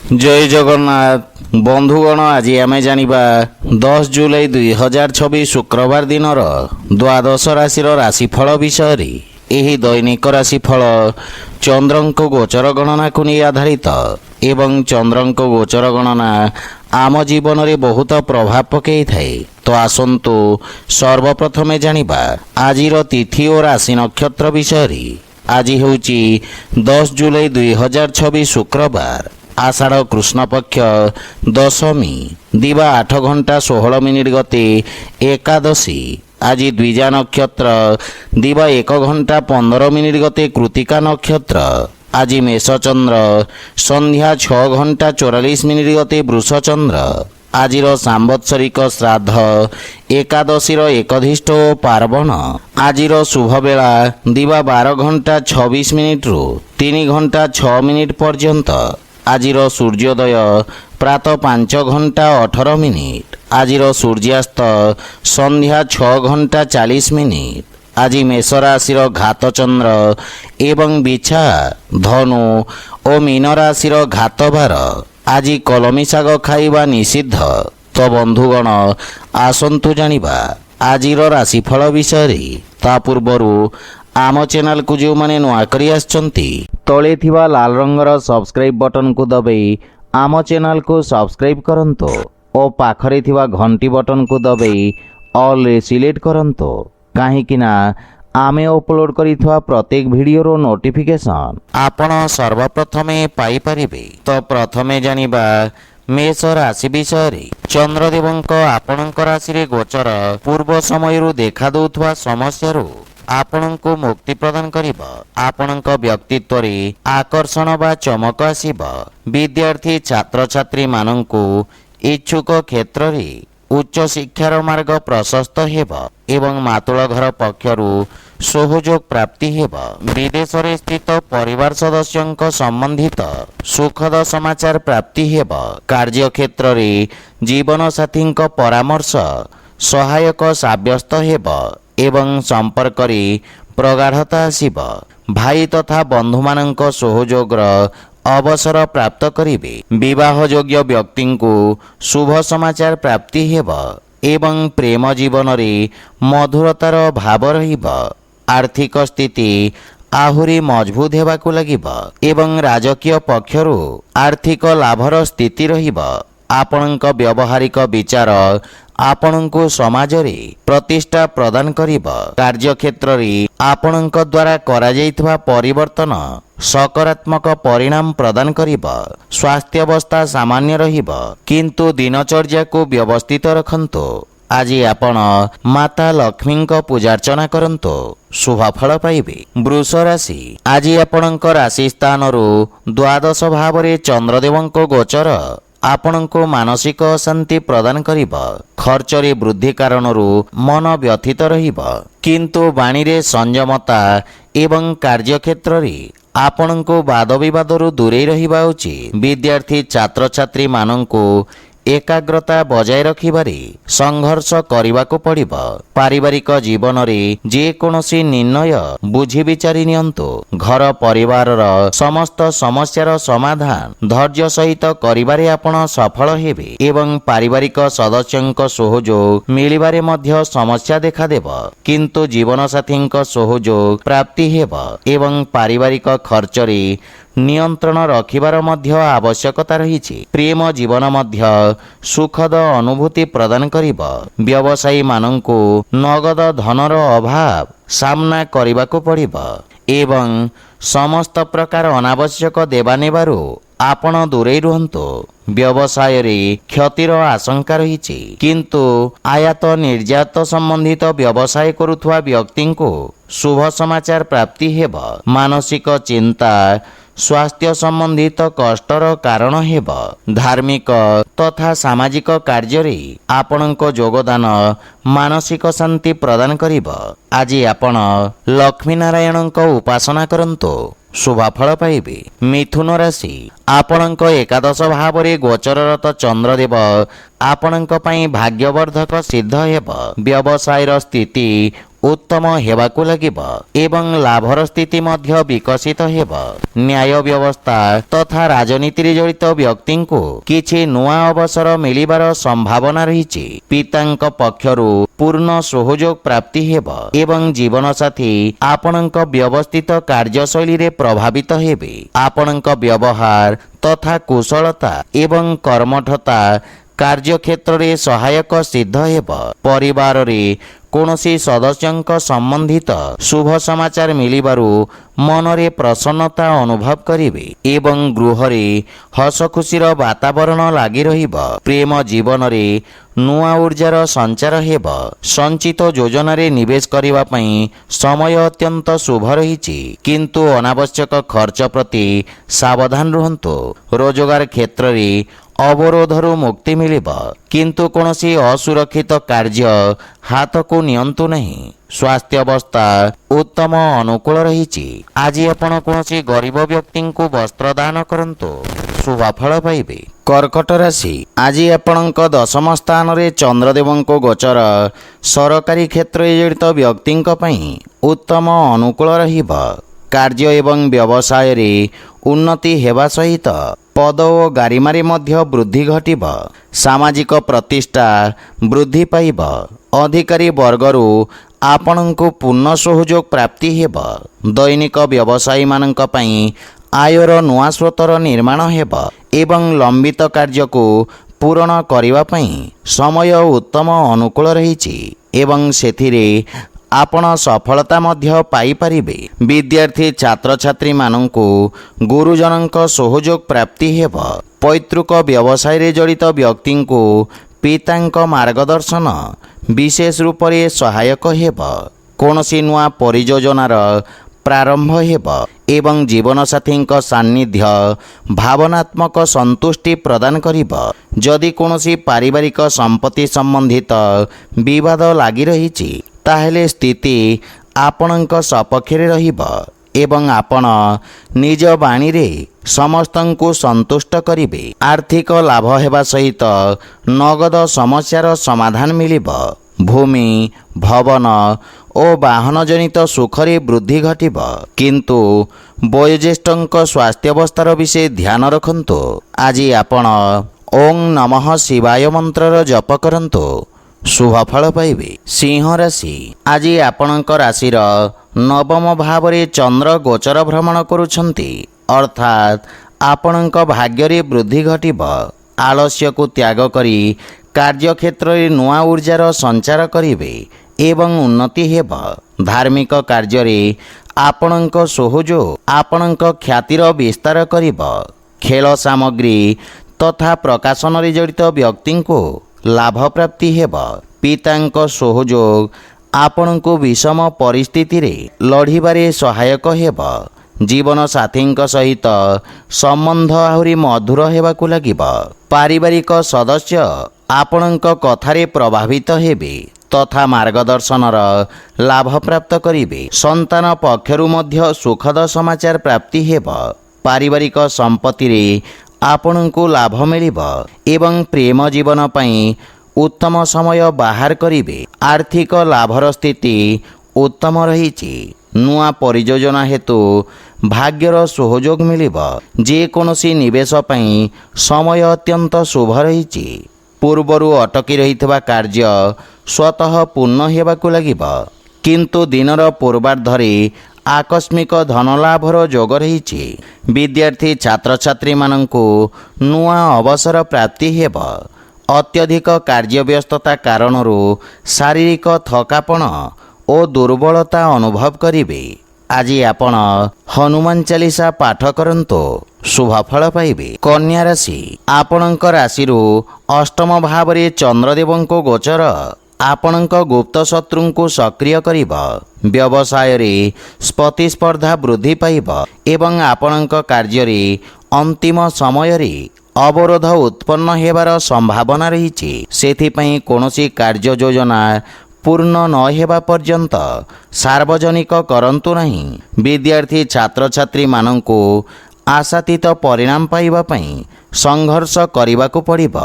जय जगन्नाथ बंधुगण आज आम जानिबा 10 जुलाई 2026 शुक्रवार दिन द्वादश राशि राशिफल विषय रे। एही दैनिक राशिफल चंद्रंक गोचर गणना को नहीं आधारित एवं चंद्रंक गोचर गणना आम जीवन में बहुत प्रभाव पकई थाए। तो आसंतु सर्वप्रथमे जानिबा आजिर तिथि और राशि नक्षत्र विषय रे। आज हेउची 10 जुलाई 2026 शुक्रवार आषाढ़ कृष्ण पक्ष दशमी दिवा 8 घंटा 16 मिनिट गते एकादशी। आज द्विजा नक्षत्र दिवा 1 घंटा 15 मिनिट गते कृतिका नक्षत्र। आज मेषचंद्र संध्या 6 घंटा 44 मिनिट गते वृषचंद्र। आजिर सांबत्सरिक श्राद्ध एकादशीर एकधिष्ठ और पार्वण। आजिर शुभ बेला दिवा 12 घंटा 26 मिनिट रु 3 घंटा 6 मिनिट पर्यंत। आजिर सूर्योदय प्रातः 5 घंटा 18 मिनिट। आजिर सूर्यास्त संध्या 6 घंटा 40 मिनिट। आज मेष राशि घात चंद्र एवं बिछा धनु और मीन राशि घात बार। आज कलमी शाग खाइबा निषिद्ध। तो बंधुगण आसंतु जानिबा आजिर राशिफल विषय रे। ता पूर्वरु आम चैनल को जो माने नुआ करी आछंती तले थिबा लाल रंगर सब्सक्राइब बटन को दबाई आम चैनल को सब्सक्राइब करंतो और पाखरे थिबा घंटी बटन को दबाई ऑल रे सिलेक्ट करंतो। काहेकि ना आमे अपलोड करिथवा प्रत्येक वीडियो नोटिफिकेशन आपण सर्वप्रथमे पाई परिबे। तो प्रथमे जानिबा मेष राशि विषय रे। चंद्रदेवंक आपणक राशि रे गोचर पूर्व समयरु देखा दउथवा समस्यारु आपणको मुक्ति प्रदान करिबा। आपणक व्यक्तित्व रे आकर्षण बा चमक आसीबा। विद्यार्थी छात्र छात्री मानंकु इच्छुक क्षेत्र रे उच्च शिक्षार मार्ग प्रशस्त हेबा एवं मातुल घर पक्षरु सहयोग प्राप्ति हेबा। विदेश रे स्थित परिवार सदस्यंक संबंधित सुखद समाचार प्राप्ति हेबा। कार्य क्षेत्र रे जीवन साथींक परामर्श सहायक साब्यस्त हेबा एवं संपर्क रे प्रगाढ़ता आसीब। भाई तथा बंधु मानक सहयोगर अवसर प्राप्त करिवे। विवाह योग्य व्यक्ति को शुभ समाचार प्राप्ति हेब एवं प्रेम जीवन रे मधुरतार भाव रहिब। आर्थिक स्थिति आहुरी मजबूत हेबाकु लागिब एवं राजकीय पक्षरु आर्थिक लाभर स्थिति रहिब। आपणक व्यवहारिक विचार आपणको समाज रे प्रतिष्ठा प्रदान करिब। कार्य क्षेत्र रे आपणक द्वारा करा जाइथवा परिवर्तन सकारात्मक परिणाम प्रदान करिब। स्वास्थ्य अवस्था सामान्य रहिब किंतु दिनचर्या को व्यवस्थित रखंतो। आज आपण माता लक्ष्मी को पूजार्चना करंतो शुभ फल पाइबे। वृष राशि आज आपणक राशि स्थान रु द्वादश भाव रे चंद्रदेवंक गोचर आपणको मानसिक अशांति प्रदान करिब। खर्च रे वृद्धि कारणरू मन व्यथित रहिब किंतु बाणी रे संयमता एवं कार्य क्षेत्र रे आपणको वाद विवादरू दूरे रहिबा उचित। विद्यार्थी छात्र छात्री मानंको एकाग्रता बजाय रखिबारे संघर्ष करिबाको पड़िब। पारिवारिक जीवन रे जे कोनोसी निर्णय बुझी विचारि नियंतो। घर परिवार समस्त समस्यार समाधान धैर्य सहित करिबारे आपण सफल हेबे एवं पारिवारिक सदस्यंक सहयोग मिलिबारे मध्य समस्या देखा देब किंतु जीवन साथींक सहयोग प्राप्ति हेब एवं पारिवारिक खर्च रे नियंत्रण रखिबार मध्य आवश्यकता रहिछि। प्रेम जीवन मध्य सुखद अनुभूति प्रदान करिब। व्यवसायी मानंकु नगद धनर अभाव सामना करिबाको पड़िब एवं समस्त प्रकार अनावश्यक देवा नेबारु आपण दूरे रुहंतो। व्यवसाय रे क्षतिर आशंका रहिछि किंतु आयात निर्यात संबंधित व्यवसाय करुथवा व्यक्ति को शुभ समाचार प्राप्ति हेब। मानसिक चिंता स्वास्थ्य संबंधित कष्टर कारण हेब। धार्मिक तथा सामाजिक कार्य रे आपणको योगदान मानसिक शांति प्रदान करिब। आज आपण लक्ष्मी नारायणक उपासना करंतो शुभ फल पाइबे। मिथुन राशि आपणक एकादश भाव रे गोचररत चंद्रदेव आपणक पई भाग्यवर्धक सिद्ध हेब। व्यवसायर स्थिति ଉତ୍ତମ ହେବାକୁ ଲାଗିବ ଏବଂ ଲାଭର ସ୍ଥିତି ମଧ୍ୟ ବିକଶିତ ହେବ। ନ୍ୟାୟ ବ୍ୟବସ୍ଥା ତଥା ରାଜନୀତିରେ ଜଡ଼ିତ ବ୍ୟକ୍ତିଙ୍କୁ କିଛି ନୂଆ ଅବସର ମିଳିବାର ସମ୍ଭାବନା ରହିଛି। ପିତାଙ୍କ ପକ୍ଷରୁ ପୂର୍ଣ୍ଣ ସହଯୋଗ ପ୍ରାପ୍ତି ହେବ ଏବଂ ଜୀବନସାଥୀ ଆପଣଙ୍କ ବ୍ୟବସ୍ଥିତ କାର୍ଯ୍ୟଶୈଳୀରେ ପ୍ରଭାବିତ ହେବେ। ଆପଣଙ୍କ ବ୍ୟବହାର ତଥା କୁଶଳତା ଏବଂ କର୍ମଠତା କାର୍ଯ୍ୟକ୍ଷେତ୍ରରେ ସହାୟକ ସିଦ୍ଧ ହେବ। ପରିବାରରେ କୌଣସି ସଦସ୍ୟଙ୍କ ସମ୍ବନ୍ଧିତ ଶୁଭ ସମାଚାର ମିଳିବାରୁ ମନରେ ପ୍ରସନ୍ନତା ଅନୁଭବ କରିବେ ଏବଂ ଗୃହରେ ହସଖୁସିର ବାତାବରଣ ଲାଗି ରହିବ। ପ୍ରେମ ଜୀବନରେ ନୂଆ ଉର୍ଜାର ସଞ୍ଚାର ହେବ। ସଞ୍ଚିତ ଯୋଜନାରେ ନିବେଶ କରିବା ପାଇଁ ସମୟ ଅତ୍ୟନ୍ତ ଶୁଭ ରହିଛି, କିନ୍ତୁ ଅନାବଶ୍ୟକ ଖର୍ଚ୍ଚ ପ୍ରତି ସାବଧାନ ରୁହନ୍ତୁ। ରୋଜଗାର କ୍ଷେତ୍ରରେ ଅବରୋଧରୁ ମୁକ୍ତି ମିଳିବ, କିନ୍ତୁ କୌଣସି ଅସୁରକ୍ଷିତ କାର୍ଯ୍ୟ ହାତକୁ ନିଅନ୍ତୁ ନାହିଁ। ସ୍ୱାସ୍ଥ୍ୟ ଅବସ୍ଥା ଉତ୍ତମ ଅନୁକୂଳ ରହିଛି। ଆଜି ଆପଣ କୌଣସି ଗରିବ ବ୍ୟକ୍ତିଙ୍କୁ ବସ୍ତ୍ର ଦାନ କରନ୍ତୁ, ଶୁଭ ଫଳ ପାଇବେ। କର୍କଟ ରାଶି, ଆଜି ଆପଣଙ୍କ ଦଶମ ସ୍ଥାନରେ ଚନ୍ଦ୍ରଦେବଙ୍କ ଗୋଚର ସରକାରୀ କ୍ଷେତ୍ରରେ ଜଡ଼ିତ ବ୍ୟକ୍ତିଙ୍କ ପାଇଁ ଉତ୍ତମ ଅନୁକୂଳ ରହିବ। କାର୍ଯ୍ୟ ଏବଂ ବ୍ୟବସାୟରେ ଉନ୍ନତି ହେବା ସହିତ ପଦ ଓ ଗାରିମାରେ ମଧ୍ୟ ବୃଦ୍ଧି ଘଟିବ। ସାମାଜିକ ପ୍ରତିଷ୍ଠା ବୃଦ୍ଧି ପାଇବ। ଅଧିକାରୀ ବର୍ଗରୁ ଆପଣଙ୍କୁ ପୂର୍ଣ୍ଣ ସହଯୋଗ ପ୍ରାପ୍ତି ହେବ। ଦୈନିକ ବ୍ୟବସାୟୀମାନଙ୍କ ପାଇଁ ଆୟର ନୂଆ ସ୍ରୋତର ନିର୍ମାଣ ହେବ ଏବଂ ଲମ୍ବିତ କାର୍ଯ୍ୟକୁ ପୂରଣ କରିବା ପାଇଁ ସମୟ ଉତ୍ତମ ଅନୁକୂଳ ରହିଛି ଏବଂ ସେଥିରେ ଆପଣ ସଫଳତା ମଧ୍ୟ ପାଇପାରିବେ। ବିଦ୍ୟାର୍ଥୀ ଛାତ୍ରଛାତ୍ରୀମାନଙ୍କୁ ଗୁରୁଜନଙ୍କ ସହଯୋଗ ପ୍ରାପ୍ତି ହେବ। ପୈତୃକ ବ୍ୟବସାୟରେ ଜଡ଼ିତ ବ୍ୟକ୍ତିଙ୍କୁ ପିତାଙ୍କ ମାର୍ଗଦର୍ଶନ ବିଶେଷ ରୂପରେ ସହାୟକ ହେବ। କୌଣସି ନୂଆ ପରିଯୋଜନାର ପ୍ରାରମ୍ଭ ହେବ ଏବଂ ଜୀବନସାଥୀଙ୍କ ସାନ୍ନିଧ୍ୟ ଭାବନାତ୍ମକ ସନ୍ତୁଷ୍ଟି ପ୍ରଦାନ କରିବ। ଯଦି କୌଣସି ପାରିବାରିକ ସମ୍ପତ୍ତି ସମ୍ବନ୍ଧିତ ବିବାଦ ଲାଗି ରହିଛି, ତାହେଲେ ସ୍ଥିତି ଆପଣଙ୍କ ସପକ୍ଷରେ ରହିବ ଏବଂ ଆପଣ ନିଜ ବାଣୀରେ ସମସ୍ତଙ୍କୁ ସନ୍ତୁଷ୍ଟ କରିବେ। ଆର୍ଥିକ ଲାଭ ହେବା ସହିତ ନଗଦ ସମସ୍ୟାର ସମାଧାନ ମିଳିବ। ଭୂମି, ଭବନ ଓ ବାହନ ଜନିତ ସୁଖରେ ବୃଦ୍ଧି ଘଟିବ, କିନ୍ତୁ ବୟୋଜ୍ୟେଷ୍ଠଙ୍କ ସ୍ୱାସ୍ଥ୍ୟାବସ୍ଥାର ବିଷୟ ଧ୍ୟାନ ରଖନ୍ତୁ। ଆଜି ଆପଣ ଓଂ ନମଃ ଶିବାୟ ମନ୍ତ୍ରର ଜପ କରନ୍ତୁ, ଶୁଭ ଫଳ ପାଇବେ। ସିଂହ ରାଶି, ଆଜି ଆପଣଙ୍କ ରାଶିର ନବମ ଭାବରେ ଚନ୍ଦ୍ର ଗୋଚର ଭ୍ରମଣ କରୁଛନ୍ତି, ଅର୍ଥାତ୍ ଆପଣଙ୍କ ଭାଗ୍ୟରେ ବୃଦ୍ଧି ଘଟିବ। ଆଳସ୍ୟକୁ ତ୍ୟାଗ କରି କାର୍ଯ୍ୟକ୍ଷେତ୍ରରେ ନୂଆ ଉର୍ଜାର ସଞ୍ଚାର କରିବେ ଏବଂ ଉନ୍ନତି ହେବ। ଧାର୍ମିକ କାର୍ଯ୍ୟରେ ଆପଣଙ୍କ ସହଯୋଗ ଆପଣଙ୍କ ଖ୍ୟାତିର ବିସ୍ତାର କରିବ। ଖେଳ ସାମଗ୍ରୀ ତଥା ପ୍ରକାଶନରେ ଜଡ଼ିତ ବ୍ୟକ୍ତିଙ୍କୁ ଲାଭ ପ୍ରାପ୍ତି ହେବ। ପିତାଙ୍କ ସହଯୋଗ ଆପଣଙ୍କୁ ବିଷମ ପରିସ୍ଥିତିରେ ଲଢ଼ିବାରେ ସହାୟକ ହେବ। ଜୀବନସାଥୀଙ୍କ ସହିତ ସମ୍ବନ୍ଧ ଆହୁରି ମଧୁର ହେବାକୁ ଲାଗିବ। ପାରିବାରିକ ସଦସ୍ୟ ଆପଣଙ୍କ କଥାରେ ପ୍ରଭାବିତ ହେବେ ତଥା ମାର୍ଗଦର୍ଶନର ଲାଭ ପ୍ରାପ୍ତ କରିବେ। ସନ୍ତାନ ପକ୍ଷରୁ ମଧ୍ୟ ସୁଖଦ ସମାଚାର ପ୍ରାପ୍ତି ହେବ। ପାରିବାରିକ ସମ୍ପତ୍ତିରେ ଆପଣଙ୍କୁ ଲାଭ ମିଳିବ ଏବଂ ପ୍ରେମ ଜୀବନ ପାଇଁ ଉତ୍ତମ ସମୟ ବାହାର କରିବେ। ଆର୍ଥିକ ଲାଭର ସ୍ଥିତି ଉତ୍ତମ ରହିଛି। ନୂଆ ପରିଯୋଜନା ହେତୁ ଭାଗ୍ୟର ସହଯୋଗ ମିଳିବ। ଯେକୌଣସି ନିବେଶ ପାଇଁ ସମୟ ଅତ୍ୟନ୍ତ ଶୁଭ ରହିଛି। ପୂର୍ବରୁ ଅଟକି ରହିଥିବା କାର୍ଯ୍ୟ ସ୍ୱତଃ ପୂର୍ଣ୍ଣ ହେବାକୁ ଲାଗିବ, କିନ୍ତୁ ଦିନର ପୂର୍ବାର୍ଦ୍ଧରେ ଆକସ୍ମିକ ଧନଲାଭର ଯୋଗ ରହିଛି। ବିଦ୍ୟାର୍ଥୀ ଛାତ୍ରଛାତ୍ରୀମାନଙ୍କୁ ନୂଆ ଅବସର ପ୍ରାପ୍ତି ହେବ। ଅତ୍ୟଧିକ କାର୍ଯ୍ୟବ୍ୟସ୍ତତା କାରଣରୁ ଶାରୀରିକ ଥକାପଣ ଓ ଦୁର୍ବଳତା ଅନୁଭବ କରିବେ। ଆଜି ଆପଣ ହନୁମାନ ଚାଳିଶା ପାଠ କରନ୍ତୁ, ଶୁଭ ଫଳ ପାଇବେ। କନ୍ୟା ରାଶି, ଆପଣଙ୍କ ରାଶିରୁ ଅଷ୍ଟମ ଭାବରେ ଚନ୍ଦ୍ରଦେବଙ୍କ ଗୋଚର ଆପଣଙ୍କ ଗୁପ୍ତ ଶତ୍ରୁଙ୍କୁ ସକ୍ରିୟ କରିବ। ବ୍ୟବସାୟରେ ପ୍ରତିସ୍ପର୍ଦ୍ଧା ବୃଦ୍ଧି ପାଇବ ଏବଂ ଆପଣଙ୍କ କାର୍ଯ୍ୟରେ ଅନ୍ତିମ ସମୟରେ ଅବରୋଧ ଉତ୍ପନ୍ନ ହେବାର ସମ୍ଭାବନା ରହିଛି। ସେଥିପାଇଁ କୌଣସି କାର୍ଯ୍ୟ ଯୋଜନା ପୂର୍ଣ୍ଣ ନ ହେବା ପର୍ଯ୍ୟନ୍ତ ସାର୍ବଜନିକ କରନ୍ତୁ ନାହିଁ। ବିଦ୍ୟାର୍ଥୀ ଛାତ୍ରଛାତ୍ରୀମାନଙ୍କୁ ଆଶାତୀତ ପରିଣାମ ପାଇବା ପାଇଁ ସଂଘର୍ଷ କରିବାକୁ ପଡ଼ିବ।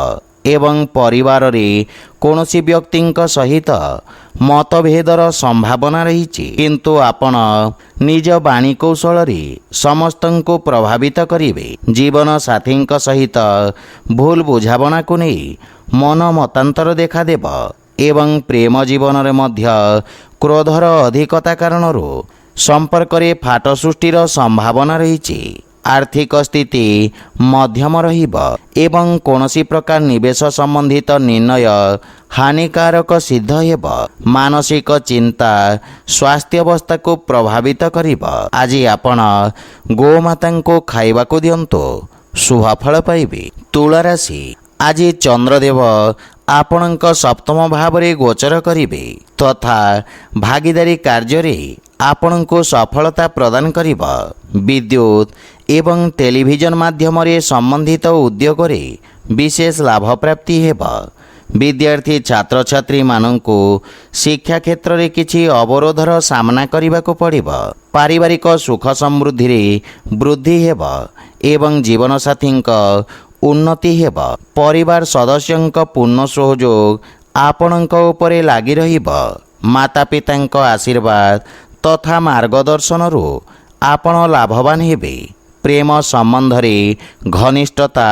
ଏବଂ ପରିବାରରେ କୌଣସି ବ୍ୟକ୍ତିଙ୍କ ସହିତ ମତଭେଦର ସମ୍ଭାବନା ରହିଛି। କିନ୍ତୁ ଆପଣ ନିଜ ବାଣୀ କୌଶଳରେ ସମସ୍ତଙ୍କୁ ପ୍ରଭାବିତ କରିବେ। ଜୀବନସାଥୀଙ୍କ ସହିତ ଭୁଲ ବୁଝାମଣାକୁ ନେଇ ମନ ମତାନ୍ତର ଦେଖାଦେବ ଏବଂ ପ୍ରେମ ଜୀବନରେ ମଧ୍ୟ କ୍ରୋଧର ଅଧିକତା କାରଣରୁ ସମ୍ପର୍କରେ ଫାଟ ସୃଷ୍ଟିର ସମ୍ଭାବନା ରହିଛି। ଆର୍ଥିକ ସ୍ଥିତି ମଧ୍ୟମ ରହିବ ଏବଂ କୌଣସି ପ୍ରକାର ନିବେଶ ସମ୍ବନ୍ଧିତ ନିର୍ଣ୍ଣୟ ହାନିକାରକ ସିଦ୍ଧ ହେବ। ମାନସିକ ଚିନ୍ତା ସ୍ୱାସ୍ଥ୍ୟାବସ୍ଥାକୁ ପ୍ରଭାବିତ କରିବ। ଆଜି ଆପଣ ଗୋମାତାଙ୍କୁ ଖାଇବାକୁ ଦିଅନ୍ତୁ, ଶୁଭଫଳ ପାଇବେ। ତୁଳା ରାଶି, ଆଜି ଚନ୍ଦ୍ରଦେବ ଆପଣଙ୍କ ସପ୍ତମ ଭାବରେ ଗୋଚର କରିବେ ତଥା ଭାଗିଦାରୀ କାର୍ଯ୍ୟରେ ଆପଣଙ୍କୁ ସଫଳତା ପ୍ରଦାନ କରିବ। ବିଦ୍ୟୁତ୍ ଏବଂ ଟେଲିଭିଜନ ମାଧ୍ୟମରେ ସମ୍ବନ୍ଧିତ ଉଦ୍ୟୋଗରେ ବିଶେଷ ଲାଭ ପ୍ରାପ୍ତି ହେବ। ବିଦ୍ୟାର୍ଥୀ ଛାତ୍ରଛାତ୍ରୀମାନଙ୍କୁ ଶିକ୍ଷା କ୍ଷେତ୍ରରେ କିଛି ଅବରୋଧର ସାମ୍ନା କରିବାକୁ ପଡ଼ିବ। ପାରିବାରିକ ସୁଖ ସମୃଦ୍ଧିରେ ବୃଦ୍ଧି ହେବ ଏବଂ ଜୀବନସାଥୀଙ୍କ ଉନ୍ନତି ହେବ। ପରିବାର ସଦସ୍ୟଙ୍କ ପୂର୍ଣ୍ଣ ସହଯୋଗ ଆପଣଙ୍କ ଉପରେ ଲାଗି ରହିବ। ମାତାପିତାଙ୍କ ଆଶୀର୍ବାଦ ତଥା ମାର୍ଗଦର୍ଶନରୁ ଆପଣ ଲାଭବାନ ହେବେ। ପ୍ରେମ ସମ୍ବନ୍ଧରେ ଘନିଷ୍ଠତା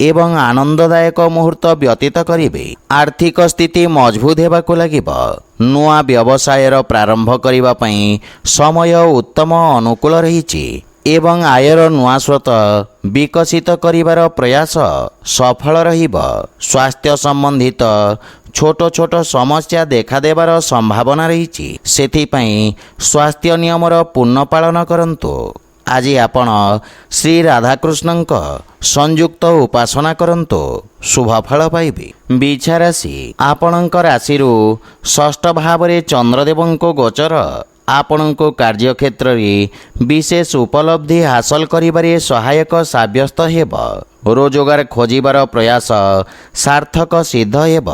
ଏବଂ ଆନନ୍ଦଦାୟକ ମୁହୂର୍ତ୍ତ ବ୍ୟତୀତ କରିବେ। ଆର୍ଥିକ ସ୍ଥିତି ମଜବୁତ ହେବାକୁ ଲାଗିବ। ନୂଆ ବ୍ୟବସାୟର ପ୍ରାରମ୍ଭ କରିବା ପାଇଁ ସମୟ ଉତ୍ତମ ଅନୁକୂଳ ରହିଛି ଏବଂ ଆୟର ନୂଆ ସ୍ରୋତ ବିକଶିତ କରିବାର ପ୍ରୟାସ ସଫଳ ରହିବ। ସ୍ୱାସ୍ଥ୍ୟ ସମ୍ବନ୍ଧିତ ଛୋଟ ଛୋଟ ସମସ୍ୟା ଦେଖାଦେବାର ସମ୍ଭାବନା ରହିଛି, ସେଥିପାଇଁ ସ୍ୱାସ୍ଥ୍ୟ ନିୟମର ପୂର୍ଣ୍ଣ ପାଳନ କରନ୍ତୁ। ଆଜି ଆପଣ ଶ୍ରୀ ରାଧାକୃଷ୍ଣଙ୍କ ସଂଯୁକ୍ତ ଉପାସନା କରନ୍ତୁ, ଶୁଭଫଳ ପାଇବେ। ବିଛା ରାଶି, ଆପଣଙ୍କ ରାଶିରୁ ଷଷ୍ଠ ଭାବରେ ଚନ୍ଦ୍ରଦେବଙ୍କ ଗୋଚର ଆପଣଙ୍କୁ କାର୍ଯ୍ୟକ୍ଷେତ୍ରରେ ବିଶେଷ ଉପଲବ୍ଧି ହାସଲ କରିବାରେ ସହାୟକ ସାବ୍ୟସ୍ତ ହେବ। ରୋଜଗାର ଖୋଜିବାର ପ୍ରୟାସ ସାର୍ଥକ ସିଦ୍ଧ ହେବ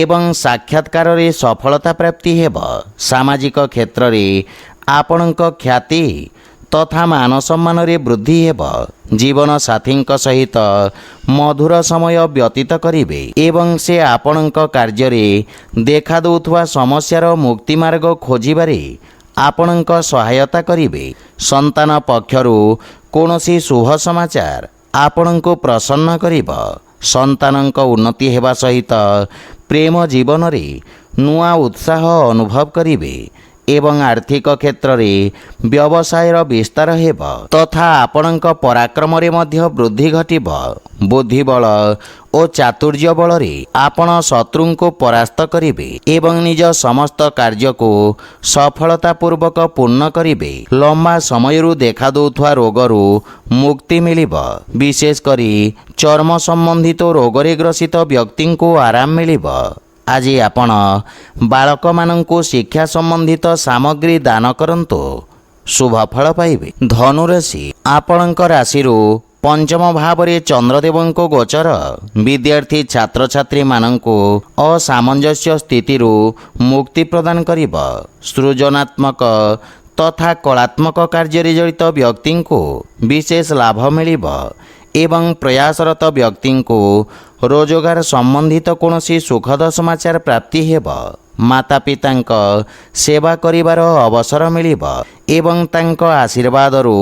ଏବଂ ସାକ୍ଷାତକାରରେ ସଫଳତା ପ୍ରାପ୍ତି ହେବ। ସାମାଜିକ କ୍ଷେତ୍ରରେ ଆପଣଙ୍କ ଖ୍ୟାତି ତଥା ମାନ ସମ୍ମାନରେ ବୃଦ୍ଧି ହେବ। ଜୀବନସାଥୀଙ୍କ ସହିତ ମଧୁର ସମୟ ବ୍ୟତୀତ କରିବେ ଏବଂ ସେ ଆପଣଙ୍କ କାର୍ଯ୍ୟରେ ଦେଖାଦେଉଥିବା ସମସ୍ୟାର ମୁକ୍ତିମାର୍ଗ ଖୋଜିବାରେ ଆପଣଙ୍କ ସହାୟତା କରିବେ। ସନ୍ତାନ ପକ୍ଷରୁ କୌଣସି ଶୁଭ ସମାଚାର ଆପଣଙ୍କୁ ପ୍ରସନ୍ନ କରିବ। ସନ୍ତାନଙ୍କ ଉନ୍ନତି ହେବା ସହିତ ପ୍ରେମ ଜୀବନରେ ନୂଆ ଉତ୍ସାହ ଅନୁଭବ କରିବେ ଏବଂ ଆର୍ଥିକ କ୍ଷେତ୍ରରେ ବ୍ୟବସାୟର ବିସ୍ତାର ହେବ ତଥା ଆପଣଙ୍କ ପରାକ୍ରମରେ ମଧ୍ୟ ବୃଦ୍ଧି ଘଟିବ। ବୁଦ୍ଧିବଳ ଓ ଚାତୁର୍ଯ୍ୟ ବଳରେ ଆପଣ ଶତ୍ରୁଙ୍କୁ ପରାସ୍ତ କରିବେ ଏବଂ ନିଜ ସମସ୍ତ କାର୍ଯ୍ୟକୁ ସଫଳତାପୂର୍ବକ ପୂର୍ଣ୍ଣ କରିବେ। ଲମ୍ବା ସମୟରୁ ଦେଖାଦେଉଥିବା ରୋଗରୁ ମୁକ୍ତି ମିଳିବ। ବିଶେଷ କରି ଚର୍ମ ସମ୍ବନ୍ଧିତ ରୋଗରେ ଗ୍ରସିତ ବ୍ୟକ୍ତିଙ୍କୁ ଆରାମ ମିଳିବ। ଆଜି ଆପଣ ବାଳକମାନଙ୍କୁ ଶିକ୍ଷା ସମ୍ବନ୍ଧିତ ସାମଗ୍ରୀ ଦାନ କରନ୍ତୁ, ଶୁଭଫଳ ପାଇବେ। ଧନୁରାଶି, ଆପଣଙ୍କ ରାଶିରୁ ପଞ୍ଚମ ଭାବରେ ଚନ୍ଦ୍ରଦେବଙ୍କ ଗୋଚର ବିଦ୍ୟାର୍ଥୀ ଛାତ୍ରଛାତ୍ରୀମାନଙ୍କୁ ଅସାମଞ୍ଜସ୍ୟ ସ୍ଥିତିରୁ ମୁକ୍ତି ପ୍ରଦାନ କରିବ। ସୃଜନାତ୍ମକ ତଥା କଳାତ୍ମକ କାର୍ଯ୍ୟରେ ଜଡ଼ିତ ବ୍ୟକ୍ତିଙ୍କୁ ବିଶେଷ ଲାଭ ମିଳିବ ଏବଂ ପ୍ରୟାସରତ ବ୍ୟକ୍ତିଙ୍କୁ ରୋଜଗାର ସମ୍ବନ୍ଧିତ କୌଣସି ସୁଖଦ ସମାଚାର ପ୍ରାପ୍ତି ହେବ। ମାତାପିତାଙ୍କ ସେବା କରିବାର ଅବସର ମିଳିବ ଏବଂ ତାଙ୍କ ଆଶୀର୍ବାଦରୁ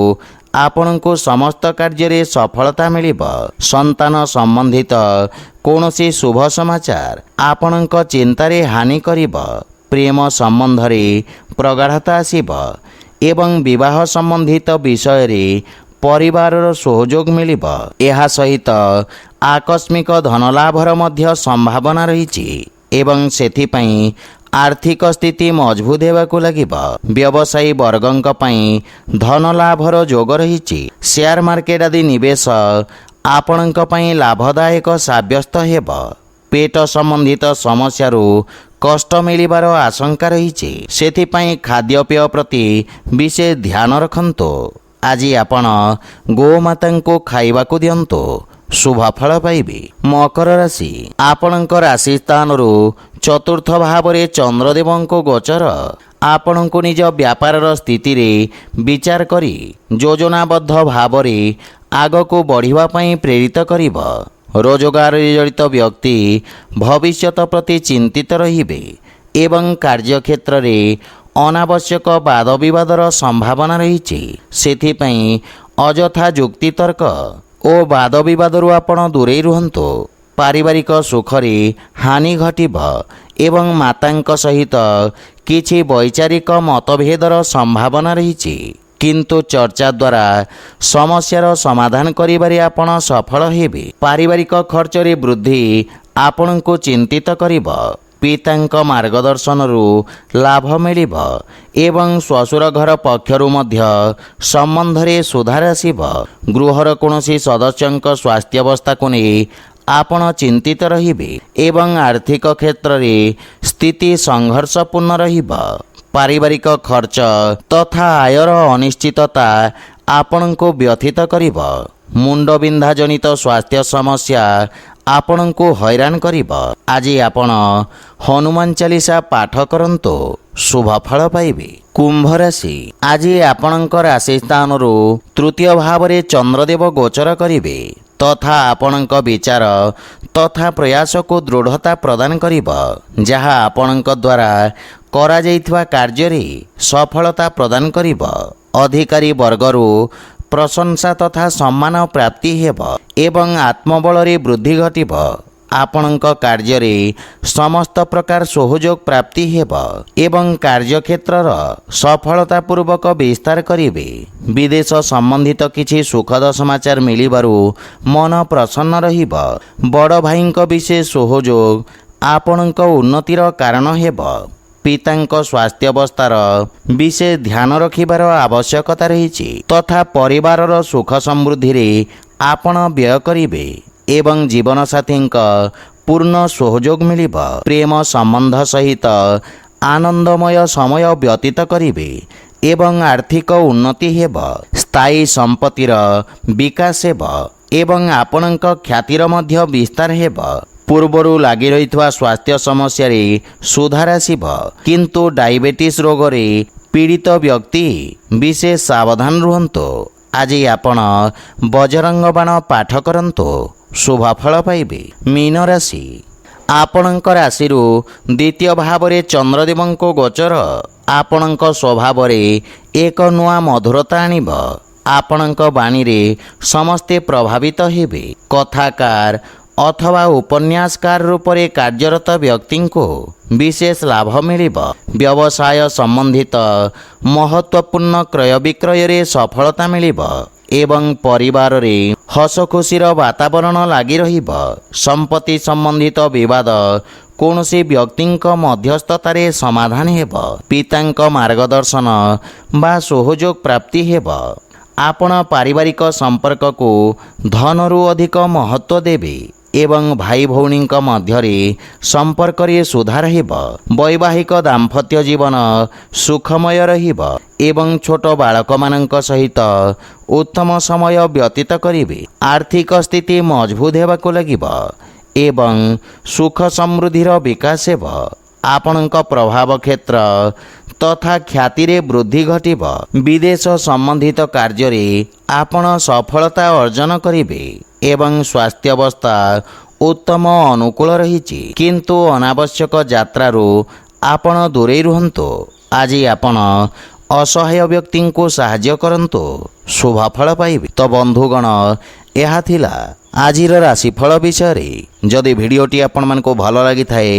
ଆପଣଙ୍କୁ ସମସ୍ତ କାର୍ଯ୍ୟରେ ସଫଳତା ମିଳିବ। ସନ୍ତାନ ସମ୍ବନ୍ଧିତ କୌଣସି ଶୁଭ ସମାଚାର ଆପଣଙ୍କ ଚିନ୍ତାରେ ହାନି କରିବ। ପ୍ରେମ ସମ୍ବନ୍ଧରେ ପ୍ରଗାଢ଼ତା ଆସିବ ଏବଂ ବିବାହ ସମ୍ବନ୍ଧିତ ବିଷୟରେ ପରିବାରର ସହଯୋଗ ମିଳିବ। ଏହା ସହିତ ଆକସ୍ମିକ ଧନଲାଭର ମଧ୍ୟ ସମ୍ଭାବନା ରହିଛି ଏବଂ ସେଥିପାଇଁ ଆର୍ଥିକ ସ୍ଥିତି ମଜବୁତ ହେବାକୁ ଲାଗିବ। ବ୍ୟବସାୟୀ ବର୍ଗଙ୍କ ପାଇଁ ଧନଲାଭର ଯୋଗ ରହିଛି। ସେୟାର ମାର୍କେଟ ଆଦି ନିବେଶ ଆପଣଙ୍କ ପାଇଁ ଲାଭଦାୟକ ସାବ୍ୟସ୍ତ ହେବ। ପେଟ ସମ୍ବନ୍ଧିତ ସମସ୍ୟାରୁ କଷ୍ଟ ମିଳିବାର ଆଶଙ୍କା ରହିଛି, ସେଥିପାଇଁ ଖାଦ୍ୟପେୟ ପ୍ରତି ବିଶେଷ ଧ୍ୟାନ ରଖନ୍ତୁ। ଆଜି ଆପଣ ଗୋମାତାଙ୍କୁ ଖାଇବାକୁ ଦିଅନ୍ତୁ, ଶୁଭଫଳ ପାଇବେ। ମକର ରାଶି, ଆପଣଙ୍କ ରାଶି ସ୍ଥାନରୁ ଚତୁର୍ଥ ଭାବରେ ଚନ୍ଦ୍ରଦେବଙ୍କ ଗୋଚର ଆପଣଙ୍କୁ ନିଜ ବ୍ୟାପାରର ସ୍ଥିତିରେ ବିଚାର କରି ଯୋଜନାବଦ୍ଧ ଭାବରେ ଆଗକୁ ବଢ଼ିବା ପାଇଁ ପ୍ରେରିତ କରିବ। ରୋଜଗାରରେ ଜଡ଼ିତ ବ୍ୟକ୍ତି ଭବିଷ୍ୟତ ପ୍ରତି ଚିନ୍ତିତ ରହିବେ ଏବଂ କାର୍ଯ୍ୟକ୍ଷେତ୍ରରେ ଅନାବଶ୍ୟକ ବାଦବିବାଦର ସମ୍ଭାବନା ରହିଛି। ସେଥିପାଇଁ ଅଯଥା ଯୁକ୍ତିତର୍କ ଓ ବାଦବିବାଦରୁ ଆପଣ ଦୂରେଇ ରୁହନ୍ତୁ। ପାରିବାରିକ ସୁଖରେ ହାନି ଘଟିବ ଏବଂ ମାତାଙ୍କ ସହିତ କିଛି ବୈଚାରିକ ମତଭେଦର ସମ୍ଭାବନା ରହିଛି। କିନ୍ତୁ ଚର୍ଚ୍ଚା ଦ୍ୱାରା ସମସ୍ୟାର ସମାଧାନ କରିବାରେ ଆପଣ ସଫଳ ହେବେ। ପାରିବାରିକ ଖର୍ଚ୍ଚରେ ବୃଦ୍ଧି ଆପଣଙ୍କୁ ଚିନ୍ତିତ କରିବ। ପିତାଙ୍କ ମାର୍ଗଦର୍ଶନରୁ ଲାଭ ମିଳିବ ଏବଂ ଶ୍ୱଶୁର ଘର ପକ୍ଷରୁ ମଧ୍ୟ ସମ୍ବନ୍ଧରେ ସୁଧାର ଆସିବ। ଗୃହର କୌଣସି ସଦସ୍ୟଙ୍କ ସ୍ୱାସ୍ଥ୍ୟାବସ୍ଥାକୁ ନେଇ ଆପଣ ଚିନ୍ତିତ ରହିବେ ଏବଂ ଆର୍ଥିକ କ୍ଷେତ୍ରରେ ସ୍ଥିତି ସଂଘର୍ଷପୂର୍ଣ୍ଣ ରହିବ। ପାରିବାରିକ ଖର୍ଚ୍ଚ ତଥା ଆୟର ଅନିଶ୍ଚିତତା ଆପଣଙ୍କୁ ବ୍ୟଥିତ କରିବ। ମୁଣ୍ଡବିନ୍ଧା ଜନିତ ସ୍ୱାସ୍ଥ୍ୟ ସମସ୍ୟା ଆପଣଙ୍କୁ ହଇରାଣ କରିବ। ଆଜି ଆପଣ ହନୁମାନ ଚାଳିଶା ପାଠ କରନ୍ତୁ, ଶୁଭ ଫଳ ପାଇବେ। କୁମ୍ଭ ରାଶି, ଆଜି ଆପଣଙ୍କ ରାଶି ସ୍ଥାନରୁ ତୃତୀୟ ଭାବରେ ଚନ୍ଦ୍ରଦେବ ଗୋଚର କରିବେ ତଥା ଆପଣଙ୍କ ବିଚାର ତଥା ପ୍ରୟାସକୁ ଦୃଢ଼ତା ପ୍ରଦାନ କରିବ, ଯାହା ଆପଣଙ୍କ ଦ୍ୱାରା କରାଯାଇଥିବା କାର୍ଯ୍ୟରେ ସଫଳତା ପ୍ରଦାନ କରିବ। ଅଧିକାରୀ ବର୍ଗରୁ ପ୍ରଶଂସା ତଥା ସମ୍ମାନ ପ୍ରାପ୍ତି ହେବ ଏବଂ ଆତ୍ମବଳରେ ବୃଦ୍ଧି ଘଟିବ। ଆପଣଙ୍କ କାର୍ଯ୍ୟରେ ସମସ୍ତ ପ୍ରକାର ସହଯୋଗ ପ୍ରାପ୍ତି ହେବ ଏବଂ କାର୍ଯ୍ୟକ୍ଷେତ୍ରର ସଫଳତାପୂର୍ବକ ବିସ୍ତାର କରିବେ। ବିଦେଶ ସମ୍ବନ୍ଧିତ କିଛି ସୁଖଦ ସମାଚାର ମିଳିବାରୁ ମନ ପ୍ରସନ୍ନ ରହିବ। ବଡ଼ ଭାଇଙ୍କ ବିଶେଷ ସହଯୋଗ ଆପଣଙ୍କ ଉନ୍ନତିର କାରଣ ହେବ। ପିତାଙ୍କ ସ୍ୱାସ୍ଥ୍ୟାବସ୍ଥାର ବିଶେଷ ଧ୍ୟାନ ରଖିବାର ଆବଶ୍ୟକତା ରହିଛି ତଥା ପରିବାରର ସୁଖ ସମୃଦ୍ଧିରେ ଆପଣ ବ୍ୟୟ କରିବେ ଏବଂ ଜୀବନସାଥୀଙ୍କ ପୂର୍ଣ୍ଣ ସହଯୋଗ ମିଳିବ। ପ୍ରେମ ସମ୍ବନ୍ଧ ସହିତ ଆନନ୍ଦମୟ ସମୟ ବ୍ୟତୀତ କରିବେ ଏବଂ ଆର୍ଥିକ ଉନ୍ନତି ହେବ। ସ୍ଥାୟୀ ସମ୍ପତ୍ତିର ବିକାଶ ହେବ ଏବଂ ଆପଣଙ୍କ ଖ୍ୟାତିର ମଧ୍ୟ ବିସ୍ତାର ହେବ। ପୂର୍ବରୁ ଲାଗି ରହିଥିବା ସ୍ୱାସ୍ଥ୍ୟ ସମସ୍ୟାରେ ସୁଧାର ଆସିବ, କିନ୍ତୁ ଡାଇବେଟିସ୍ ରୋଗରେ ପୀଡ଼ିତ ବ୍ୟକ୍ତି ବିଶେଷ ସାବଧାନ ରୁହନ୍ତୁ। ଆଜି ଆପଣ ବଜରଙ୍ଗ ବାଣ ପାଠ କରନ୍ତୁ, ଶୁଭ ଫଳ ପାଇବେ। ମୀନ ରାଶି, ଆପଣଙ୍କ ରାଶିରୁ ଦ୍ୱିତୀୟ ଭାବରେ ଚନ୍ଦ୍ରଦେବଙ୍କ ଗୋଚର ଆପଣଙ୍କ ସ୍ୱଭାବରେ ଏକ ନୂଆ ମଧୁରତା ଆଣିବ। ଆପଣଙ୍କ ବାଣୀରେ ସମସ୍ତେ ପ୍ରଭାବିତ ହେବେ। କଥାକାର ଅଥବା ଉପନ୍ୟାସକାର ରୂପରେ କାର୍ଯ୍ୟରତ ବ୍ୟକ୍ତିଙ୍କୁ ବିଶେଷ ଲାଭ ମିଳିବ। ବ୍ୟବସାୟ ସମ୍ବନ୍ଧିତ ମହତ୍ତ୍ୱପୂର୍ଣ୍ଣ କ୍ରୟ ବିକ୍ରୟରେ ସଫଳତା ମିଳିବ ଏବଂ ପରିବାରରେ ହସଖୁସିର ବାତାବରଣ ଲାଗି ରହିବ। ସମ୍ପତ୍ତି ସମ୍ବନ୍ଧିତ ବିବାଦ କୌଣସି ବ୍ୟକ୍ତିଙ୍କ ମଧ୍ୟସ୍ଥତାରେ ସମାଧାନ ହେବ। ପିତାଙ୍କ ମାର୍ଗଦର୍ଶନ ବା ସହଯୋଗ ପ୍ରାପ୍ତି ହେବ। ଆପଣ ପାରିବାରିକ ସମ୍ପର୍କକୁ ଧନରୁ ଅଧିକ ମହତ୍ତ୍ୱ ଦେବେ ଏବଂ ଭାଇ ଭଉଣୀଙ୍କ ମଧ୍ୟରେ ସମ୍ପର୍କରେ ସୁଧାର ହେବ। ବୈବାହିକ ଦାମ୍ପତ୍ୟ ଜୀବନ ସୁଖମୟ ରହିବ ଏବଂ ଛୋଟ ବାଳକମାନଙ୍କ ସହିତ ଉତ୍ତମ ସମୟ ବ୍ୟତୀତ କରିବେ। ଆର୍ଥିକ ସ୍ଥିତି ମଜବୁତ ହେବାକୁ ଲାଗିବ ଏବଂ ସୁଖ ସମୃଦ୍ଧିର ବିକାଶ ହେବ। ଆପଣଙ୍କ ପ୍ରଭାବ କ୍ଷେତ୍ର ତଥା ଖ୍ୟାତିରେ ବୃଦ୍ଧି ଘଟିବ। ବିଦେଶ ସମ୍ବନ୍ଧିତ କାର୍ଯ୍ୟରେ ଆପଣ ସଫଳତା ଅର୍ଜନ କରିବେ ଏବଂ ସ୍ୱାସ୍ଥ୍ୟାବସ୍ଥା ଉତ୍ତମ ଅନୁକୂଳ ରହିଛି, କିନ୍ତୁ ଅନାବଶ୍ୟକ ଯାତ୍ରାରୁ ଆପଣ ଦୂରେଇ ରୁହନ୍ତୁ। ଆଜି ଆପଣ ଅସହାୟ ବ୍ୟକ୍ତିଙ୍କୁ ସାହାଯ୍ୟ କରନ୍ତୁ, ଶୁଭ ଫଳ ପାଇବେ। ତ ବନ୍ଧୁଗଣ, ଏହା ଥିଲା ଆଜିର ରାଶିଫଳ ବିଷୟରେ। ଯଦି ଭିଡ଼ିଓଟି ଆପଣମାନଙ୍କୁ ଭଲ ଲାଗିଥାଏ,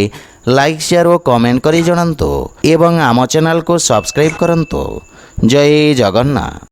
ଲାଇକ୍ ସେୟାର ଓ କମେଣ୍ଟ କରି ଜଣାନ୍ତୁ ଏବଂ ଆମ ଚ୍ୟାନେଲକୁ ସବସ୍କ୍ରାଇବ୍ କରନ୍ତୁ। ଜୟ ଜଗନ୍ନାଥ।